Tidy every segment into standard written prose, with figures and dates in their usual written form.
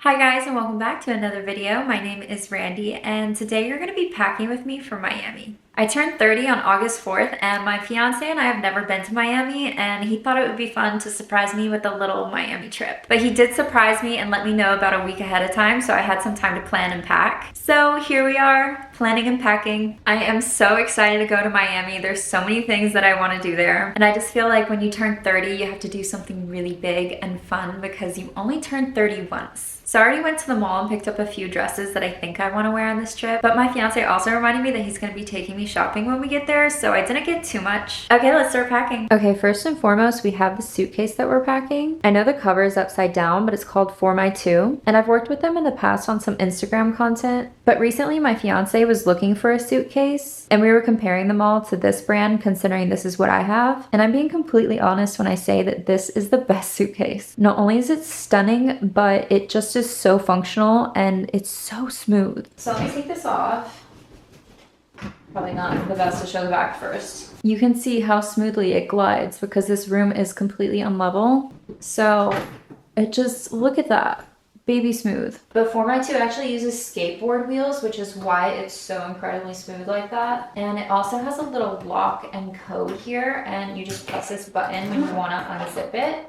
Hi guys and welcome back to another video. My name is Randy and today you're going to be packing with me for Miami. I turned 30 on August 4th and my fiance and I have never been to Miami and he thought it would be fun to surprise me with a little Miami trip. But he did surprise me and let me know about a week ahead of time, so I had some time to plan and pack. So here we are, planning and packing. I am so excited to go to Miami. There's so many things that I want to do there. And I just feel like when you turn 30, you have to do something really big and fun because you only turn 30 once. So I already went to the mall and picked up a few dresses that I think I want to wear on this trip, but my fiance also reminded me that he's going to be taking me shopping when we get there, so I didn't get too much. Okay, let's start packing. Okay, first and foremost, we have the suitcase that we're packing. I know the cover is upside down, but it's called 4x2, and I've worked with them in the past on some Instagram content, but recently my fiance was looking for a suitcase, and we were comparing them all to this brand, considering this is what I have, and I'm being completely honest when I say that this is the best suitcase. Not only is it stunning, but it just is so functional and it's so smooth. So let me take this off. Probably not the best to show the back first. You can see how smoothly it glides because this room is completely unlevel. So it just, look at that. Baby smooth. The 4x2 actually uses skateboard wheels, which is why it's so incredibly smooth like that. And it also has a little lock and code here, and you just press this button when you want to unzip it.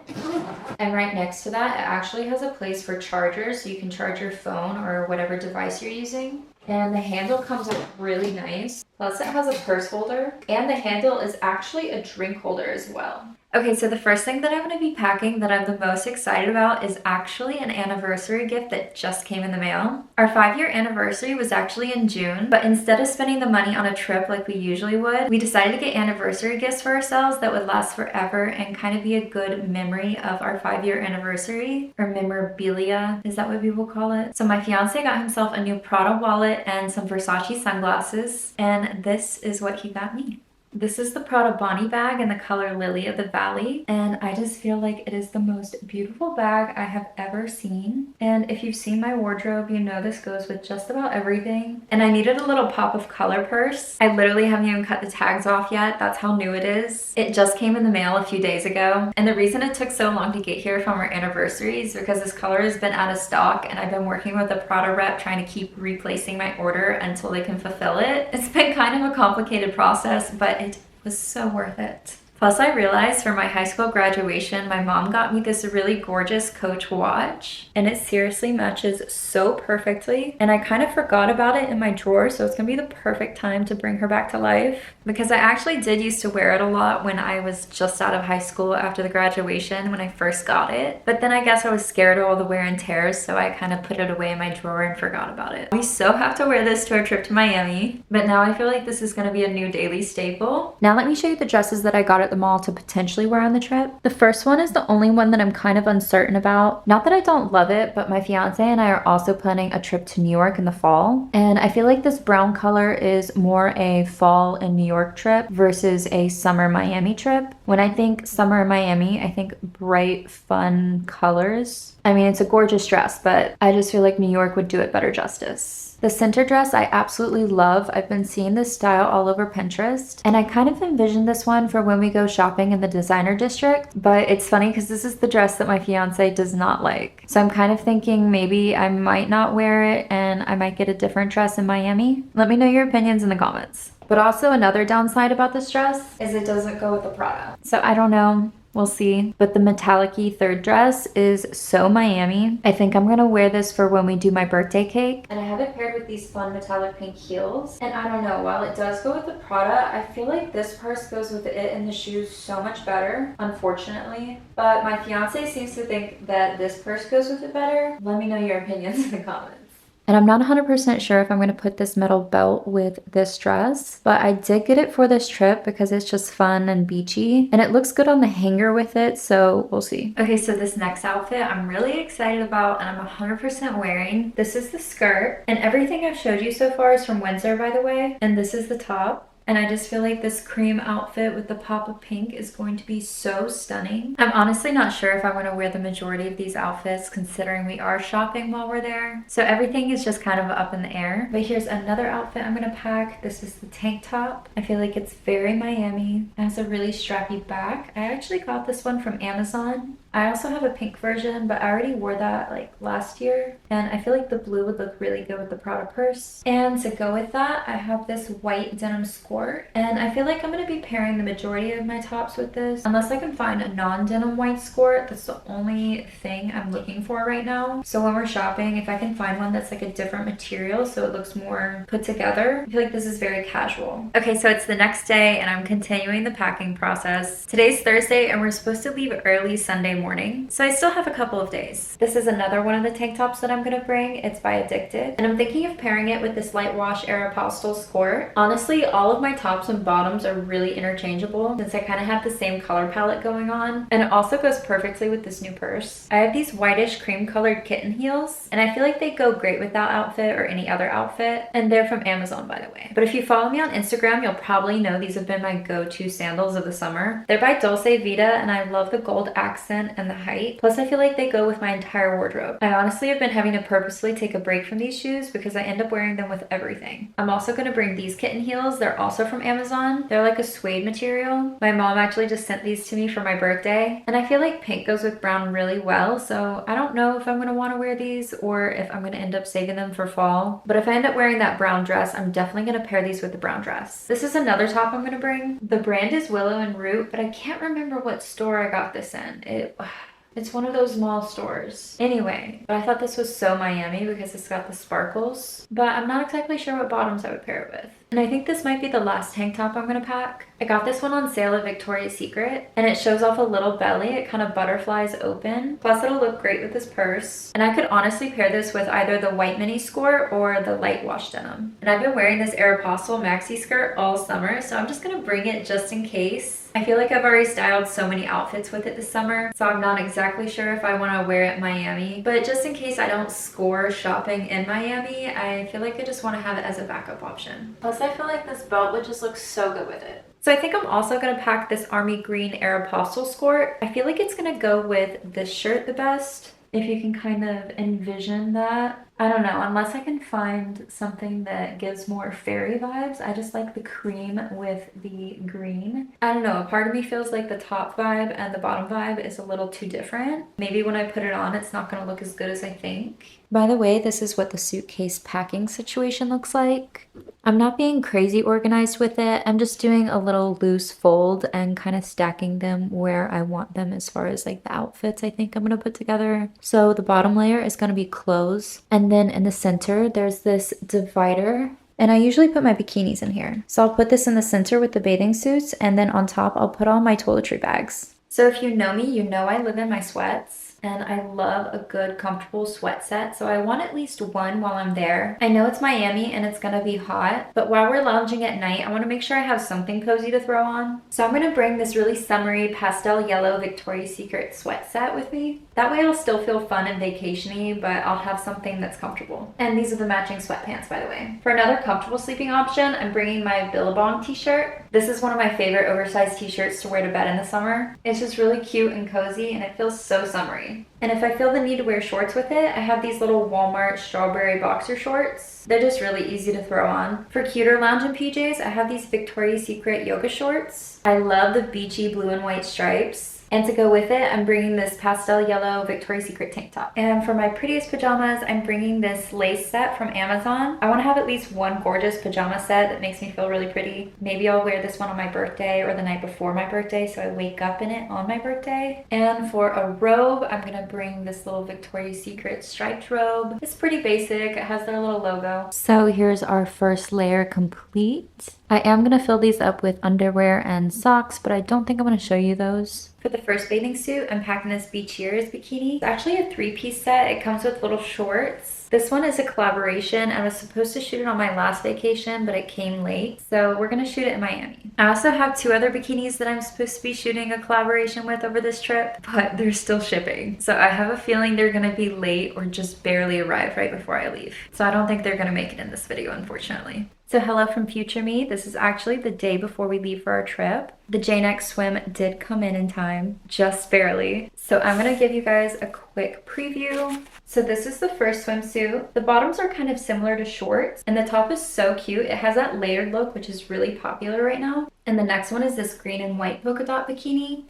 And right next to that, it actually has a place for chargers, so you can charge your phone or whatever device you're using. And the handle comes up really nice. Plus it has a purse holder, and the handle is actually a drink holder as well. Okay, so the first thing that I'm going to be packing that I'm the most excited about is actually an anniversary gift that just came in the mail. Our 5-year anniversary was actually in June, but instead of spending the money on a trip like we usually would, we decided to get anniversary gifts for ourselves that would last forever and kind of be a good memory of our 5-year anniversary, or memorabilia, is that what people call it? So my fiance got himself a new Prada wallet and some Versace sunglasses, and this is what he got me. This is the Prada Bonnie bag in the color Lily of the Valley, and I just feel like it is the most beautiful bag I have ever seen. And if you've seen my wardrobe, you know this goes with just about everything. And I needed a little pop of color purse. I literally haven't even cut the tags off yet. That's how new it is. It just came in the mail a few days ago. And the reason it took so long to get here from our anniversary is because this color has been out of stock, and I've been working with a Prada rep trying to keep replacing my order until they can fulfill it. It's been kind of a complicated process, but it was so worth it. Plus, I realized for my high school graduation, my mom got me this really gorgeous Coach watch, and it seriously matches so perfectly. And I kind of forgot about it in my drawer, so it's gonna be the perfect time to bring her back to life, because I actually did used to wear it a lot when I was just out of high school after the graduation when I first got it. But then I guess I was scared of all the wear and tears, so I kind of put it away in my drawer and forgot about it. We so have to wear this to our trip to Miami, but now I feel like this is gonna be a new daily staple. Now let me show you the dresses that I got at the mall to potentially wear on the trip. The first one is the only one that I'm kind of uncertain about. Not that I don't love it, but my fiance and I are also planning a trip to New York in the fall, and I feel like this brown color is more a fall in New York trip versus a summer Miami trip. When I think summer Miami, I think bright, fun colors. I mean, it's a gorgeous dress, but I just feel like New York would do it better justice. The center dress I absolutely love. I've been seeing this style all over Pinterest, and I kind of envisioned this one for when we go shopping in the designer district, but it's funny because this is the dress that my fiance does not like. So I'm kind of thinking maybe I might not wear it and I might get a different dress in Miami. Let me know your opinions in the comments. But also another downside about this dress is it doesn't go with the Prada. So I don't know. We'll see. But the metallic-y third dress is so Miami. I think I'm gonna wear this for when we do my birthday cake. And I have it paired with these fun metallic pink heels. And I don't know, while it does go with the Prada, I feel like this purse goes with it and the shoes so much better, unfortunately. But my fiance seems to think that this purse goes with it better. Let me know your opinions in the comments. And I'm not 100% sure if I'm going to put this metal belt with this dress, but I did get it for this trip because it's just fun and beachy, and it looks good on the hanger with it, so we'll see. Okay, so this next outfit I'm really excited about and I'm 100% wearing. This is the skirt, and everything I've showed you so far is from Windsor, by the way, and this is the top. And I just feel like this cream outfit with the pop of pink is going to be so stunning. I'm honestly not sure if I'm going to wear the majority of these outfits considering we are shopping while we're there. So everything is just kind of up in the air. But here's another outfit I'm going to pack. This is the tank top. I feel like it's very Miami. It has a really strappy back. I actually got this one from Amazon. I also have a pink version, but I already wore that like last year, and I feel like the blue would look really good with the Prada purse. And to go with that, I have this white denim skirt, and I feel like I'm going to be pairing the majority of my tops with this, unless I can find a non-denim white skirt. That's the only thing I'm looking for right now. So when we're shopping, if I can find one that's like a different material so it looks more put together, I feel like this is very casual. Okay, so it's the next day and I'm continuing the packing process. Today's Thursday and we're supposed to leave early Sunday morning, so I still have a couple of days. This is another one of the tank tops that I'm gonna bring. It's by Addicted, and I'm thinking of pairing it with this light wash Aeropostale skirt. Honestly, all of my tops and bottoms are really interchangeable since I kind of have the same color palette going on, and it also goes perfectly with this new purse. I have these whitish cream colored kitten heels, and I feel like they go great with that outfit or any other outfit, and they're from Amazon, by the way. But if you follow me on Instagram, you'll probably know these have been my go-to sandals of the summer. They're by Dolce Vita, and I love the gold accent and the height. Plus, I feel like they go with my entire wardrobe. I honestly have been having to purposely take a break from these shoes because I end up wearing them with everything. I'm also going to bring these kitten heels. They're also from Amazon. They're like a suede material. My mom actually just sent these to me for my birthday, and I feel like pink goes with brown really well, so I don't know if I'm going to want to wear these or if I'm going to end up saving them for fall. But if I end up wearing that brown dress, I'm definitely going to pair these with the brown dress. This is another top I'm going to bring. The brand is Willow and Root, but I can't remember what store I got this in. It's one of those mall stores. Anyway, but I thought this was so Miami because it's got the sparkles, but I'm not exactly sure what bottoms I would pair it with. And I think this might be the last tank top I'm gonna pack. I got this one on sale at Victoria's Secret, and it shows off a little belly. It kind of butterflies open. Plus it'll look great with this purse. And I could honestly pair this with either the white mini skirt or the light wash denim. And I've been wearing this Aeropostale maxi skirt all summer, so I'm just gonna bring it just in case. I feel like I've already styled so many outfits with it this summer, so I'm not exactly sure if I want to wear it in Miami. But just in case I don't score shopping in Miami, I feel like I just want to have it as a backup option. Plus, I feel like this belt would just look so good with it. So I think I'm also going to pack this army green Aeropostale skirt. I feel like it's going to go with this shirt the best, if you can kind of envision that. I don't know, unless I can find something that gives more fairy vibes. I just like the cream with the green. I don't know, a part of me feels like the top vibe and the bottom vibe is a little too different. Maybe when I put it on, it's not gonna look as good as I think. By the way, this is what the suitcase packing situation looks like. I'm not being crazy organized with it. I'm just doing a little loose fold and kind of stacking them where I want them as far as like the outfits I think I'm gonna put together. So the bottom layer is gonna be clothes, and then in the center there's this divider, and I usually put my bikinis in here. So I'll put this in the center with the bathing suits, and then on top I'll put all my toiletry bags. So if you know me, you know I live in my sweats. And I love a good, comfortable sweat set, so I want at least one while I'm there. I know it's Miami and it's gonna be hot, but while we're lounging at night, I wanna make sure I have something cozy to throw on. So I'm gonna bring this really summery pastel yellow Victoria's Secret sweat set with me. That way it'll still feel fun and vacation-y, but I'll have something that's comfortable. And these are the matching sweatpants, by the way. For another comfortable sleeping option, I'm bringing my Billabong t-shirt. This is one of my favorite oversized t-shirts to wear to bed in the summer. It's just really cute and cozy, and it feels so summery. And if I feel the need to wear shorts with it, I have these little Walmart strawberry boxer shorts. They're just really easy to throw on. For cuter lounging PJs, I have these Victoria's Secret yoga shorts. I love the beachy blue and white stripes. And to go with it, I'm bringing this pastel yellow Victoria's Secret tank top. And for my prettiest pajamas, I'm bringing this lace set from Amazon. I want to have at least one gorgeous pajama set that makes me feel really pretty. Maybe I'll wear this one on my birthday or the night before my birthday, so I wake up in it on my birthday. And for a robe, I'm gonna bring this little Victoria's Secret striped robe. It's pretty basic. It has their little logo. So here's our first layer complete. I am gonna fill these up with underwear and socks, but I don't think I'm gonna show you those. For the first bathing suit, I'm packing this Beach Years bikini. It's actually a 3-piece set. It comes with little shorts. This one is a collaboration. I was supposed to shoot it on my last vacation, but it came late. So we're gonna shoot it in Miami. I also have 2 other bikinis that I'm supposed to be shooting a collaboration with over this trip, but they're still shipping. So I have a feeling they're gonna be late or just barely arrive right before I leave. So I don't think they're gonna make it in this video, unfortunately. So hello from future me. This is actually the day before we leave for our trip. The J-neck swim did come in time, just barely. So I'm gonna give you guys a quick preview. So this is the first swimsuit. The bottoms are kind of similar to shorts, and the top is so cute. It has that layered look, which is really popular right now. And the next one is this green and white polka dot bikini.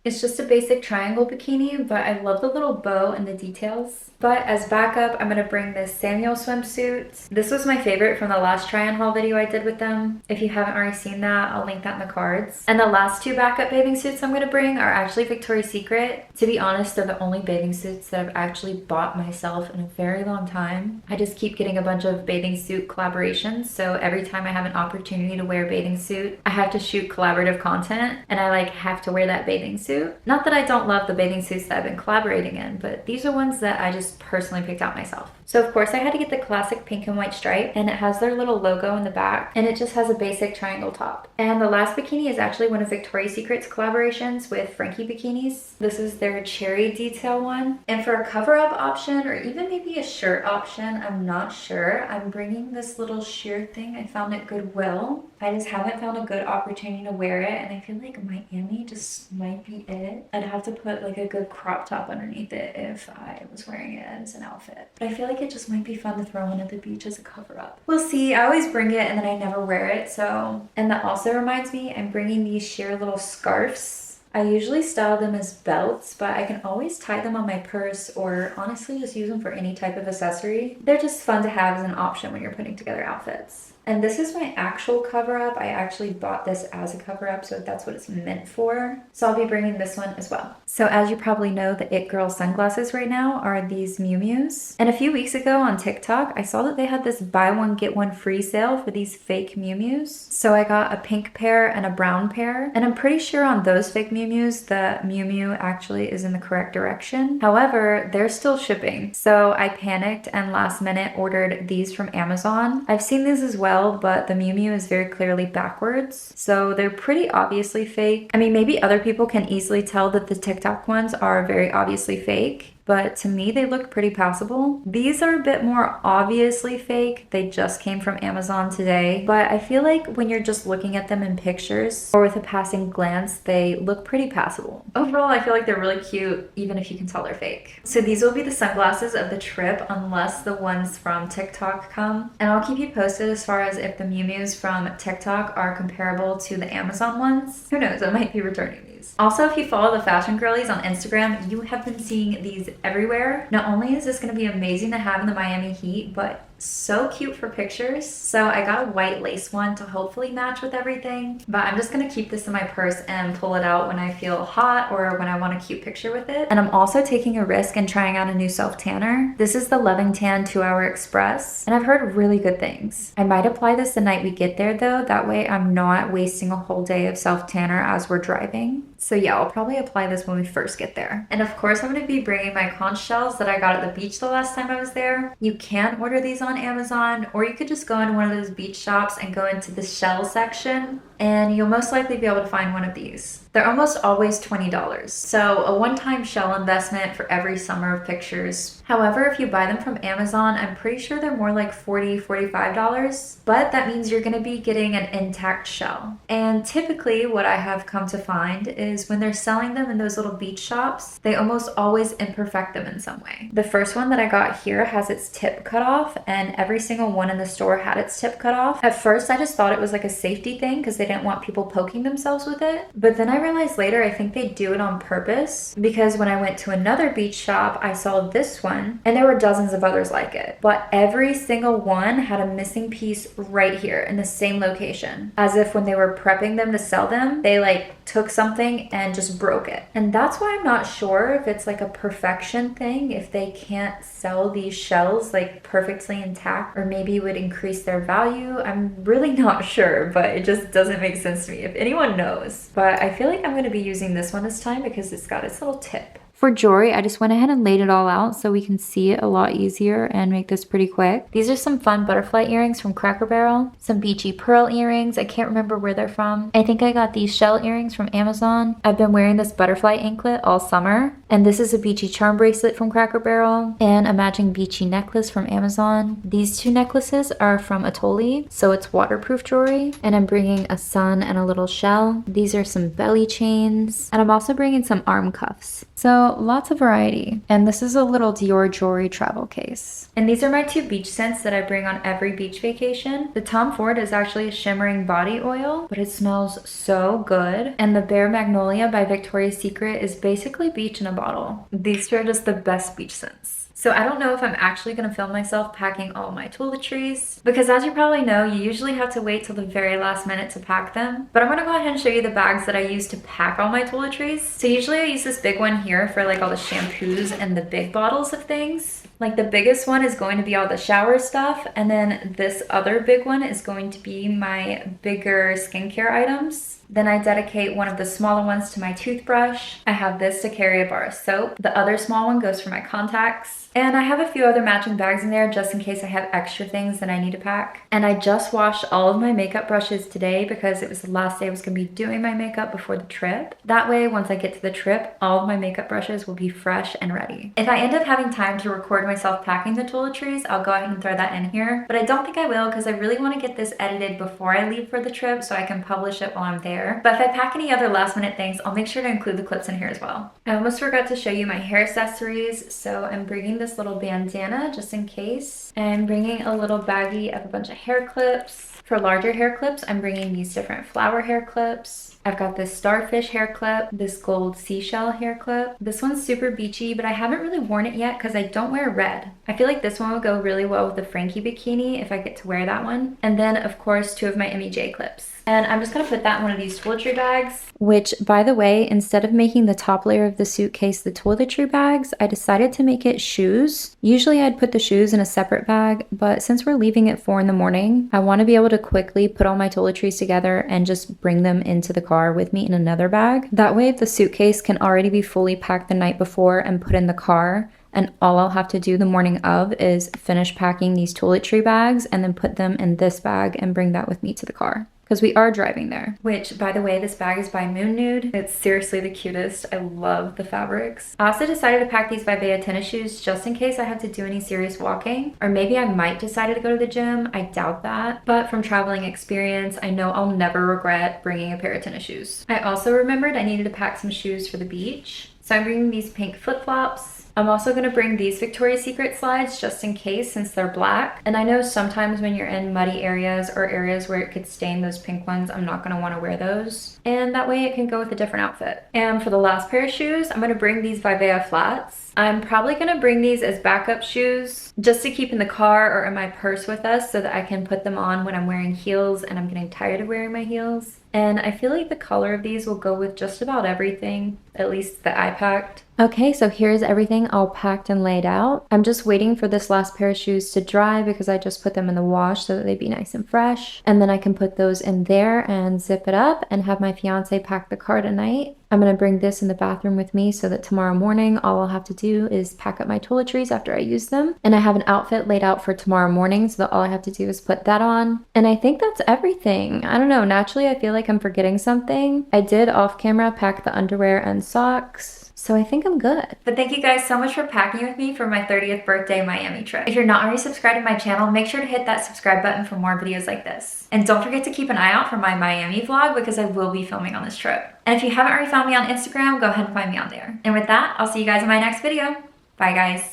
It's just a basic triangle bikini, but I love the little bow and the details. But as backup, I'm gonna bring this Samuel swimsuit. This was my favorite from the last try-on haul video I did with them. If you haven't already seen that, I'll link that in the cards. And the last two backup bathing suits I'm gonna bring are actually Victoria's Secret. To be honest, they're the only bathing suits that I've actually bought myself in a very long time. I just keep getting a bunch of bathing suit collaborations, so every time I have an opportunity to wear a bathing suit, I have to shoot collaborative content, and I like have to wear that bathing suit. Not that I don't love the bathing suits that I've been collaborating in, but these are ones that I just personally picked out myself. So of course I had to get the classic pink and white stripe, and it has their little logo in the back, and it just has a basic triangle top. And the last bikini is actually one of Victoria's Secret's collaborations with Frankie Bikinis. This is their cherry detail one. And for a cover-up option, or even maybe a shirt option, I'm not sure, I'm bringing this little sheer thing I found at Goodwill. I just haven't found a good opportunity to wear it, and I feel like Miami just might be it. I'd have to put like a good crop top underneath it if I was wearing it as an outfit. But I feel like it just might be fun to throw in at the beach as a cover-up. We'll see. I always bring it and then I never wear it, so. And that also reminds me, I'm bringing these sheer little scarves. I usually style them as belts, but I can always tie them on my purse or honestly just use them for any type of accessory. They're just fun to have as an option when you're putting together outfits. And this is my actual cover-up. I actually bought this as a cover-up, so that's what it's meant for. So I'll be bringing this one as well. So as you probably know, the It Girl sunglasses right now are these Miu Mius. And a few weeks ago on TikTok, I saw that they had this buy one, get one free sale for these fake Miu Mius. So I got a pink pair and a brown pair. And I'm pretty sure on those fake Miu Mius, the Miu Miu actually is in the correct direction. However, they're still shipping. So I panicked and last minute ordered these from Amazon. I've seen these as well, but the Miu Miu is very clearly backwards, so they're pretty obviously fake. I mean, maybe other people can easily tell that the TikTok ones are very obviously fake, but to me they look pretty passable. These are a bit more obviously fake. They just came from Amazon today, but I feel like when you're just looking at them in pictures or with a passing glance, they look pretty passable. Overall, I feel like they're really cute, even if you can tell they're fake. So these will be the sunglasses of the trip unless the ones from TikTok come. And I'll keep you posted as far as if the Miu Mius from TikTok are comparable to the Amazon ones. Who knows, I might be returning these. Also, if you follow the fashion girlies on Instagram, you have been seeing these everywhere. Not only is this going to be amazing to have in the Miami heat, but so cute for pictures. So I got a white lace one to hopefully match with everything, but I'm just gonna keep this in my purse and pull it out when I feel hot or when I want a cute picture with it. And I'm also taking a risk and trying out a new self tanner. This is the Loving Tan 2-Hour Express, and I've heard really good things. I might apply this the night we get there though, that way I'm not wasting a whole day of self tanner as we're driving. So yeah, I'll probably apply this when we first get there. And of course I'm gonna be bringing my conch shells that I got at the beach the last time I was there. You can order these on Amazon, or you could just go into one of those beach shops and go into the shell section, and you'll most likely be able to find one of these. They're almost always $20, so a one-time shell investment for every summer of pictures. However, if you buy them from Amazon, I'm pretty sure they're more like $40, $45, but that means you're gonna be getting an intact shell. And typically what I have come to find is when they're selling them in those little beach shops, they almost always imperfect them in some way. The first one that I got here has its tip cut off, and every single one in the store had its tip cut off. At first, I just thought it was like a safety thing because they didn't want people poking themselves with it. But then I realized later, I think they do it on purpose, because when I went to another beach shop, I saw this one and there were dozens of others like it. But every single one had a missing piece right here in the same location, as if when they were prepping them to sell them, they like took something and just broke it. And that's why I'm not sure if it's like a perfection thing, if they can't sell these shells like perfectly intact, or maybe would increase their value. I'm really not sure, but it just doesn't make sense to me. If anyone knows. But I feel like I'm going to be using this one this time because it's got its little tip. For jewelry, I just went ahead and laid it all out so we can see it a lot easier and make this pretty quick. These are some fun butterfly earrings from Cracker Barrel. Some beachy pearl earrings. I can't remember where they're from. I think I got these shell earrings from Amazon. I've been wearing this butterfly anklet all summer. And this is a beachy charm bracelet from Cracker Barrel and a matching beachy necklace from Amazon. These two necklaces are from Atoli, so it's waterproof jewelry. And I'm bringing a sun and a little shell. These are some belly chains. And I'm also bringing some arm cuffs. So lots of variety. And this is a little Dior jewelry travel case. And these are my 2 beach scents that I bring on every beach vacation. The Tom Ford is actually a shimmering body oil, but it smells so good. And the Bare Magnolia by Victoria's Secret is basically beach in a bottle. These are just the best beach scents. So I don't know if I'm actually going to film myself packing all my toiletries, because as you probably know, you usually have to wait till the very last minute to pack them. But I'm going to go ahead and show you the bags that I use to pack all my toiletries. So usually I use this big one here for like all the shampoos and the big bottles of things. Like the biggest one is going to be all the shower stuff, and then this other big one is going to be my bigger skincare items. Then I dedicate one of the smaller ones to my toothbrush. I have this to carry a bar of soap. The other small one goes for my contacts. And I have a few other matching bags in there just in case I have extra things that I need to pack. And I just washed all of my makeup brushes today because it was the last day I was going to be doing my makeup before the trip. That way, once I get to the trip, all of my makeup brushes will be fresh and ready. If I end up having time to record myself packing the toiletries, I'll go ahead and throw that in here. But I don't think I will because I really want to get this edited before I leave for the trip so I can publish it while I'm there. But if I pack any other last minute things, I'll make sure to include the clips in here as well. I almost forgot to show you my hair accessories, so I'm bringing this little bandana just in case. And I'm bringing a little baggie of a bunch of hair clips. For larger hair clips, I'm bringing these different flower hair clips. I've got this starfish hair clip, this gold seashell hair clip. This one's super beachy, but I haven't really worn it yet because I don't wear red. I feel like this one will go really well with the Frankie bikini if I get to wear that one. And then, of course, 2 of my MEJ clips. And I'm just gonna put that in one of these toiletry bags, which, by the way, instead of making the top layer of the suitcase the toiletry bags, I decided to make it shoes. Usually I'd put the shoes in a separate bag, but since we're leaving at 4 in the morning, I want to be able to quickly put all my toiletries together and just bring them into the car with me in another bag. That way the suitcase can already be fully packed the night before and put in the car. And all I'll have to do the morning of is finish packing these toiletry bags and then put them in this bag and bring that with me to the car. Because we are driving there. Which, by the way, this bag is by Moon Nude. It's seriously the cutest. I love the fabrics. I also decided to pack these by Bea tennis shoes just in case I have to do any serious walking. Or maybe I might decide to go to the gym. I doubt that. But from traveling experience, I know I'll never regret bringing a pair of tennis shoes. I also remembered I needed to pack some shoes for the beach. So I'm bringing these pink flip-flops. I'm also going to bring these Victoria's Secret slides just in case since they're black. And I know sometimes when you're in muddy areas or areas where it could stain those pink ones, I'm not going to want to wear those. And that way it can go with a different outfit. And for the last pair of shoes, I'm going to bring these Vivea flats. I'm probably going to bring these as backup shoes just to keep in the car or in my purse with us so that I can put them on when I'm wearing heels and I'm getting tired of wearing my heels. And I feel like the color of these will go with just about everything, at least that I packed. Okay, so here's everything all packed and laid out. I'm just waiting for this last pair of shoes to dry because I just put them in the wash so that they'd be nice and fresh. And then I can put those in there and zip it up and have my fiance pack the car tonight. I'm going to bring this in the bathroom with me so that tomorrow morning all I'll have to do is pack up my toiletries after I use them. And I have an outfit laid out for tomorrow morning so that all I have to do is put that on. And I think that's everything. I don't know, naturally I feel like I'm forgetting something. I did off camera pack the underwear and socks. So I think I'm good. But thank you guys so much for packing with me for my 30th birthday Miami trip. If you're not already subscribed to my channel, make sure to hit that subscribe button for more videos like this. And don't forget to keep an eye out for my Miami vlog because I will be filming on this trip. And if you haven't already found me on Instagram, go ahead and find me on there. And with that, I'll see you guys in my next video. Bye guys.